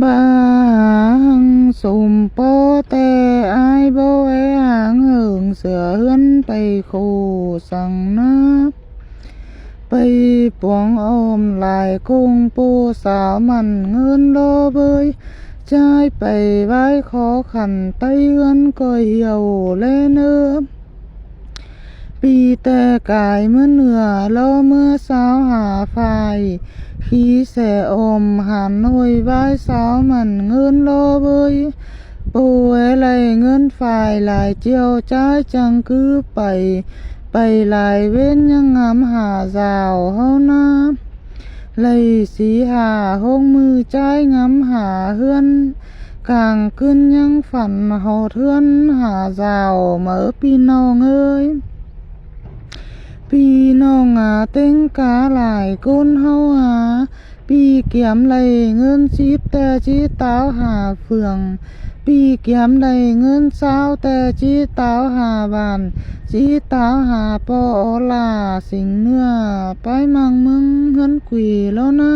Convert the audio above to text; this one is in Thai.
บางสมปอแต่อายบ่แวหางเหิงเสือเฮือนไปโคสังนาไปปวงอ้อมหลายคงโปสาวมันเงินรอเบยใจไปไว้ขอขันไตเฮือนก็เหี่ยวแลเนื้อปีแต่กายเมื่อเหนือรอเมื่อสาวหาฝ่ายขี้แสอมหันหน่วยไว้สาวมันเงินรอเบยป่วยไหลเงินฝ่ายหลายเจียวใจจังคือไปหลายเว้นยังงามหาสาวเฮานาไหลสีหาห้องมือใจงามหาเฮือนกลางขึ้นยังฝันเฮาเทือนหาสาวเมื่อพี่น้องเอ้ยพี่น้องเต็งกาหลายคนเฮาหาพี่เกียมไหลเงิน10แต่จีตาวหาเฟืองพี่เกียมได้เงิน20แต่จีตาวหาบานจีตาวหาปอลาสิงเนื้อไปมังมึงเฮือนกุยแล้วนะ